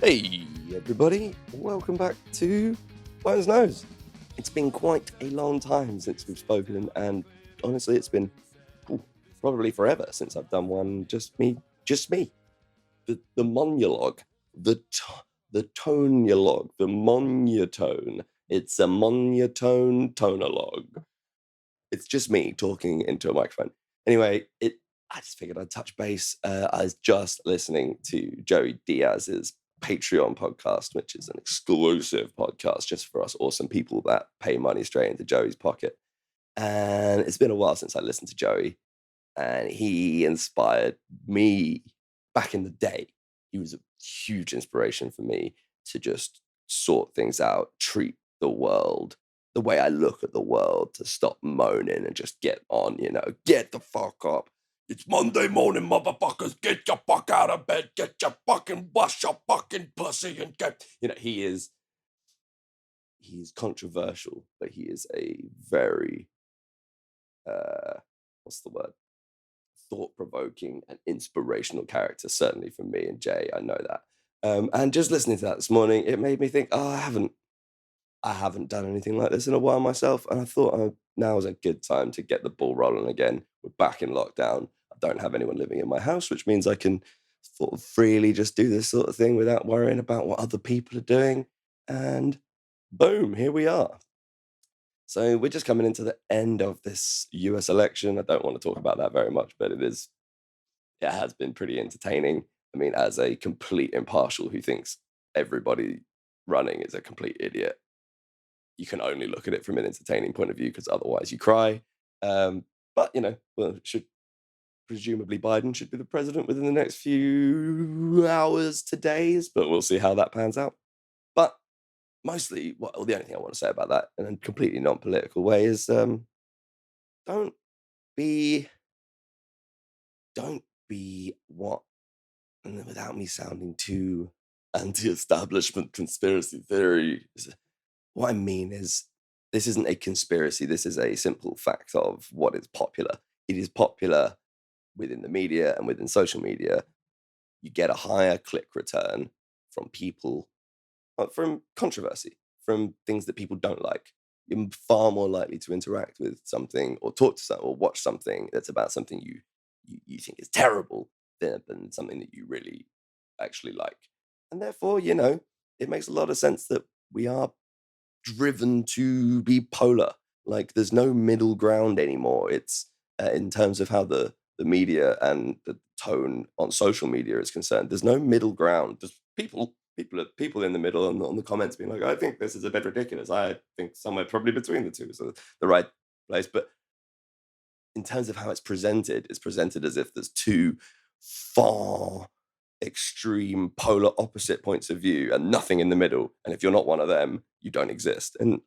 Hey everybody, welcome back to Bones Nose. It's been quite a long time since we've spoken, and honestly, it's been probably forever since I've done one just me. The monologue, the tonyologue, the monotone. It's a monotone tonologue. It's just me talking into a microphone. Anyway, I just figured I'd touch base. I was just listening to Joey Diaz's Patreon podcast, which is an exclusive podcast just for us awesome people that pay money straight into Joey's pocket. And it's been a while since I listened to Joey, and he inspired me back in the day. He was a huge inspiration for me to just sort things out, treat the world the way I look at the world, to stop moaning and just get on, get the fuck up. It's Monday morning, motherfuckers. Get your fuck out of bed. Get your fucking wash your fucking pussy and get. He's controversial, but he is a very what's the word? Thought-provoking and inspirational character, certainly for me and Jay. I know that. And just listening to that this morning, it made me think, oh, I haven't done anything like this in a while myself, and I thought now is a good time to get the ball rolling again. We're back in lockdown. I don't have anyone living in my house, which means I can sort of freely just do this sort of thing without worrying about what other people are doing. And boom, here we are. So we're just coming into the end of this US election. I don't want to talk about that very much, but it has been pretty entertaining. I mean, as a complete impartial who thinks everybody running is a complete idiot, you can only look at it from an entertaining point of view because otherwise you cry. But should presumably Biden should be the president within the next few hours to days, but we'll see how that pans out. But mostly, well, the only thing I want to say about that in a completely non-political way is don't be don't be what, and without me sounding too anti-establishment conspiracy theory, what I mean is this isn't a conspiracy. This is a simple fact of what is popular. It is popular within the media and within social media. You get a higher click return from people, from controversy, from things that people don't like. You're far more likely to interact with something or talk to or watch something that's about something you think is terrible than something that you really actually like. And therefore, it makes a lot of sense that we are driven to be polar. Like there's no middle ground anymore. It's in terms of how the media and the tone on social media is concerned. There's no middle ground. There's people in the middle on the comments being like, I think this is a bit ridiculous. I think somewhere probably between the two, so the right place. But in terms of how it's presented as if there's two far extreme polar opposite points of view and nothing in the middle. And if you're not one of them, you don't exist. And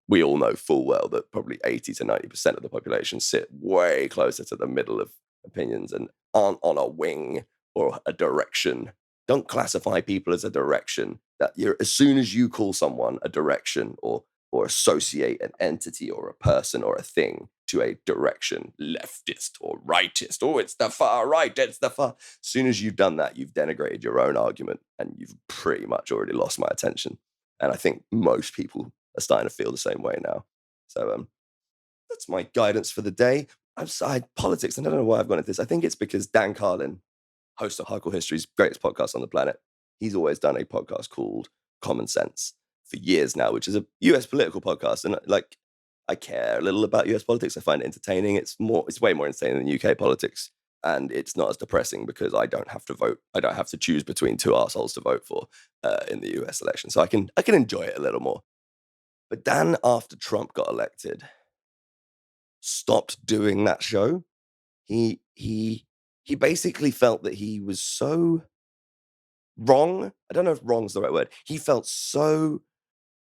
we all know full well that probably 80 to 90% of the population sit way closer to the middle of opinions and aren't on a wing or a direction. Don't classify people as a direction. That you're, as soon as you call someone a direction or associate an entity or a person or a thing to a direction, leftist or rightist. Oh, it's the far right, it's the far. As soon as you've done that, you've denigrated your own argument and you've pretty much already lost my attention. And I think most people are starting to feel the same way now. So that's my guidance for the day. Outside politics, and I don't know why I've gone into this. I think it's because Dan Carlin, host of Hardcore History's greatest podcast on the planet, he's always done a podcast called Common Sense for years now, which is a US political podcast. And I care a little about US politics. I find it entertaining. It's way more entertaining than UK politics. And it's not as depressing because I don't have to vote. I don't have to choose between two assholes to vote for in the US election. So I can enjoy it a little more. But Dan, after Trump got elected, stopped doing that show. He basically felt that he was so wrong. I don't know if wrong's the right word. He felt so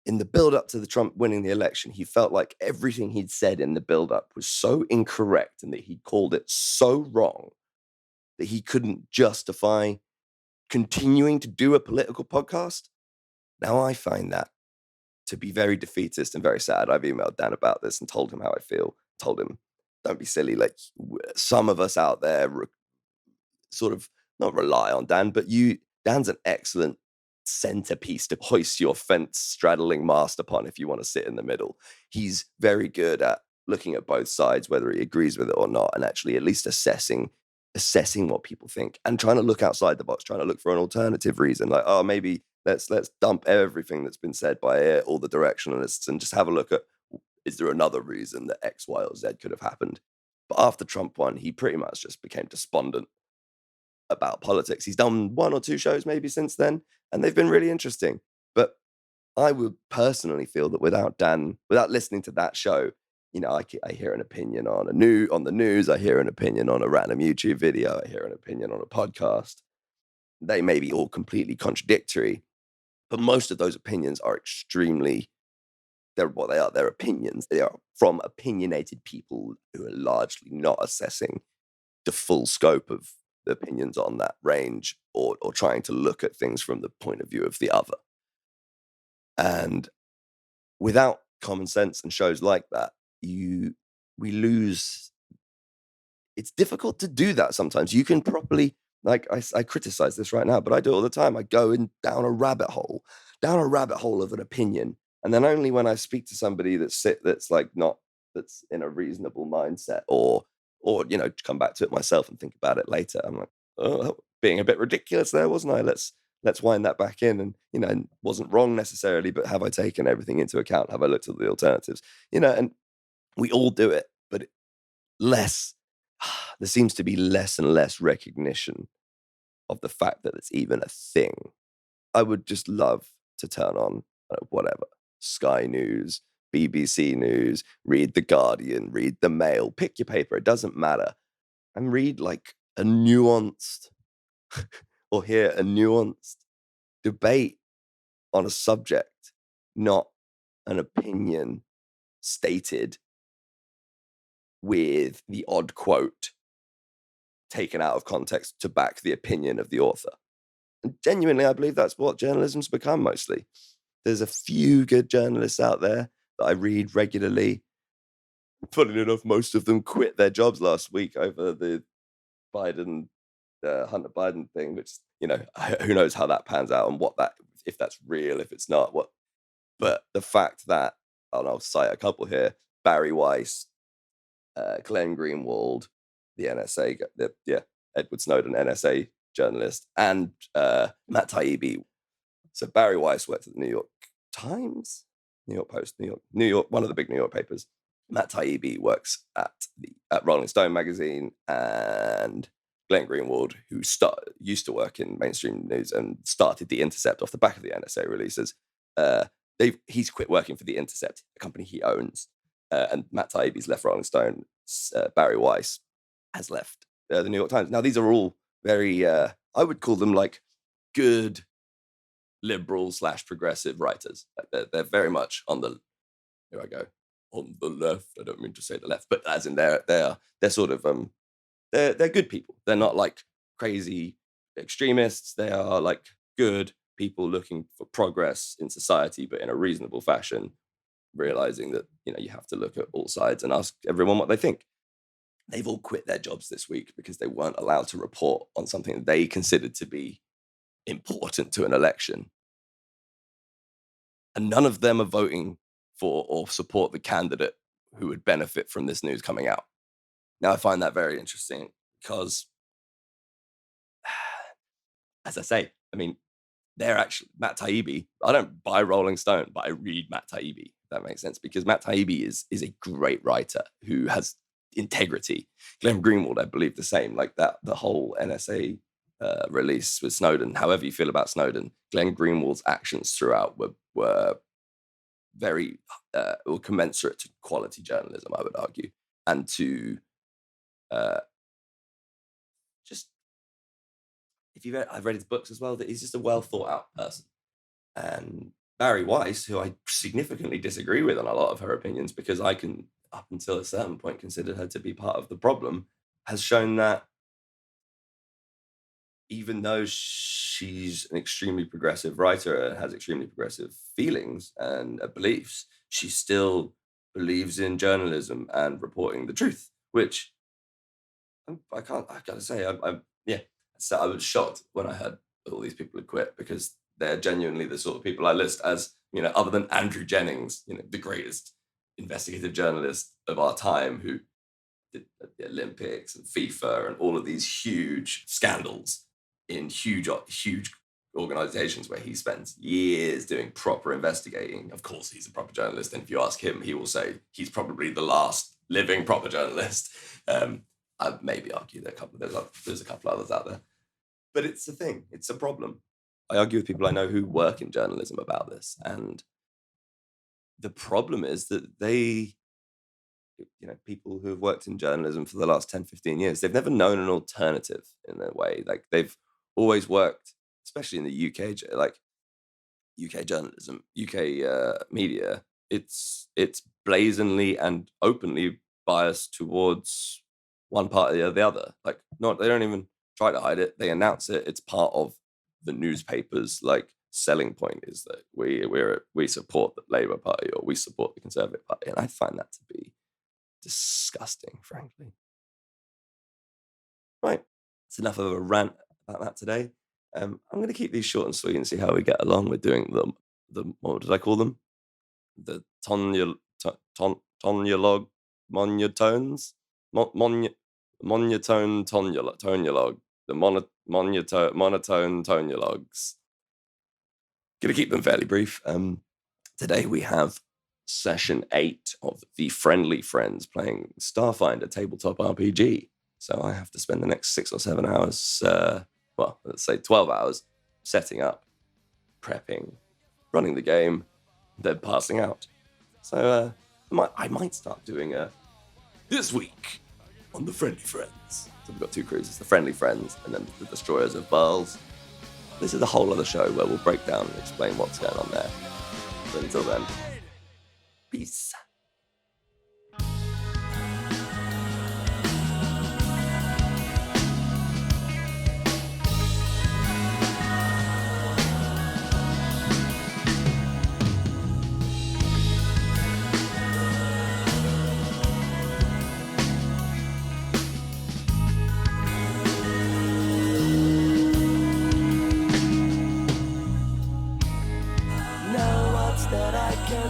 in the build up to the Trump winning the election, he felt like everything he'd said in the build up was so incorrect and that he called it so wrong that he couldn't justify continuing to do a political podcast. Now I find that to be very defeatist and very sad. I've emailed Dan about this and told him how I feel. Told him, don't be silly. Like some of us out there sort of not rely on Dan, but Dan's an excellent centerpiece to hoist your fence straddling mast upon if you want to sit in the middle. He's very good at looking at both sides, whether he agrees with it or not, and actually at least assessing what people think and trying to look outside the box, trying to look for an alternative reason. Like, oh, maybe let's dump everything that's been said by all the directionalists and just have a look at, is there another reason that X, Y, or Z could have happened? But after Trump won, he pretty much just became despondent about politics. He's done one or two shows maybe since then, and they've been really interesting. But I would personally feel that without listening to that show, I hear an opinion on the news, I hear an opinion on a random YouTube video, I hear an opinion on a podcast. They may be all completely contradictory, but most of those opinions are they're what they are. They're opinions. They are from opinionated people who are largely not assessing the full scope of the opinions on that range, or trying to look at things from the point of view of the other. And without common sense and shows like that, we lose. It's difficult to do that sometimes. You can properly, like, I criticize this right now, but I do it all the time. I go in down a rabbit hole of an opinion, and then only when I speak to somebody that's like not that's in a reasonable mindset, or come back to it myself and think about it later. I'm like, oh, being a bit ridiculous there, wasn't I? Let's wind that back in, and wasn't wrong necessarily, but have I taken everything into account? Have I looked at the alternatives? And we all do it, but less. There seems to be less and less recognition of the fact that it's even a thing. I would just love to turn on whatever Sky News, BBC News, read The Guardian, read The Mail, pick your paper, it doesn't matter, and read like a nuanced or hear a nuanced debate on a subject, not an opinion stated with the odd quote taken out of context to back the opinion of the author. And genuinely, I believe that's what journalism's become mostly. There's a few good journalists out there that I read regularly. Funnily enough, most of them quit their jobs last week over the Hunter Biden thing, which, who knows how that pans out and if that's real, if it's not. But the fact that, and I'll cite a couple here, Barry Weiss, Glenn Greenwald, the NSA, Edward Snowden, NSA journalist, and Matt Taibbi. So Barry Weiss worked at the New York Times, New York Post, New York, one of the big New York papers. Matt Taibbi works at Rolling Stone magazine, and Glenn Greenwald, who used to work in mainstream news and started The Intercept off the back of the NSA releases. He's quit working for The Intercept, a company he owns, and Matt Taibbi's left Rolling Stone. Barry Weiss has left the New York Times. Now, these are all very, I would call them like good liberal / progressive writers. They're very much on the, here I go, on the left. I don't mean to say the left, but as in they're sort of they're good people. They're not like crazy extremists. They are like good people looking for progress in society, but in a reasonable fashion, realizing that you have to look at all sides and ask everyone what they think. They've all quit their jobs this week because they weren't allowed to report on something they considered to be important to an election. And none of them are voting for or support the candidate who would benefit from this news coming out. Now, I find that very interesting because, as I say, I mean, they're actually Matt Taibbi. I don't buy Rolling Stone, but I read Matt Taibbi. If that makes sense, because Matt Taibbi is a great writer who has integrity. Glenn Greenwald, I believe the same. Like that, the whole NSA release with Snowden. However you feel about Snowden, Glenn Greenwald's actions throughout were very were commensurate to quality journalism, I would argue, and to just I've read his books as well. That he's just a well thought out person. And Barry Weiss, who I significantly disagree with on a lot of her opinions, because I can, up until a certain point, consider her to be part of the problem, has shown that even though she's an extremely progressive writer and has extremely progressive feelings and beliefs, she still believes in journalism and reporting the truth, which I gotta say, yeah. So I was shocked when I heard all these people had quit, because They're genuinely the sort of people I list as, other than Andrew Jennings, the greatest investigative journalist of our time, who did the Olympics and FIFA and all of these huge scandals in huge organizations where he spends years doing proper investigating. Of course, he's a proper journalist. And if you ask him, he will say he's probably the last living proper journalist. I'd maybe argue there's a couple others out there. But it's a thing. It's a problem. I argue with people I know who work in journalism about this. And the problem is that people who have worked in journalism for the last 10, 15 years, they've never known an alternative in a way. Like, they've always worked, especially in the UK, like UK journalism, UK media, it's blazonly and openly biased towards one party or the other. Like, they don't even try to hide it. They announce it. It's part of the newspaper's selling point, is that we support the Labour Party or we support the Conservative Party, and I find that to be disgusting, frankly. Right, that's enough of a rant about that today. I'm going to keep these short and sweet and see how we get along with doing the what did I call them? The tonyologue, monotones, monotone tonyologue, the monotone tonyologues. Going to keep them fairly brief. Today we have session 8 of the Friendly Friends playing Starfinder tabletop RPG. So I have to spend the next 6 or 7 hours, let's say 12 hours, setting up, prepping, running the game, then passing out. So I might start doing this week on the Friendly Friends. So we've got 2 cruises, the Friendly Friends and then the Destroyers of Barles. This is a whole other show where we'll break down and explain what's going on there. But until then, peace.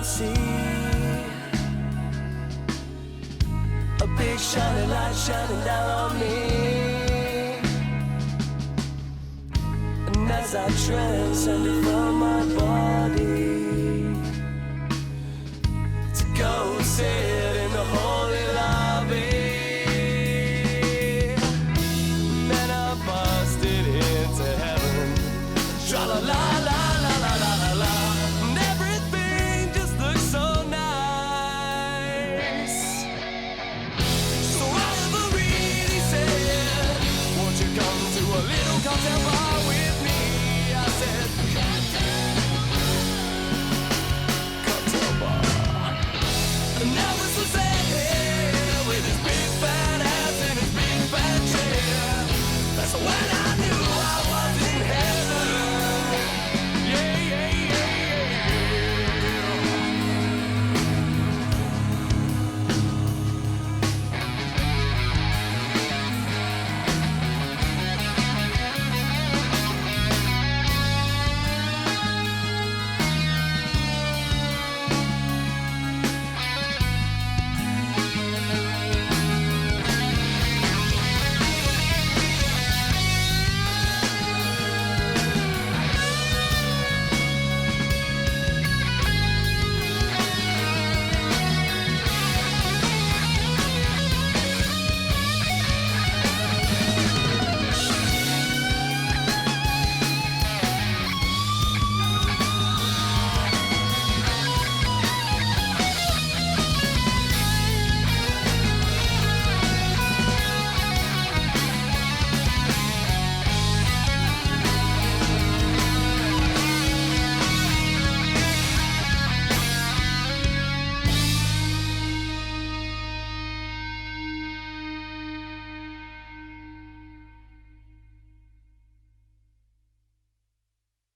See a big shining light shining down on me, and as I transcend it from my body to go sit in the holy lobby, then I busted into heaven. Tra la la.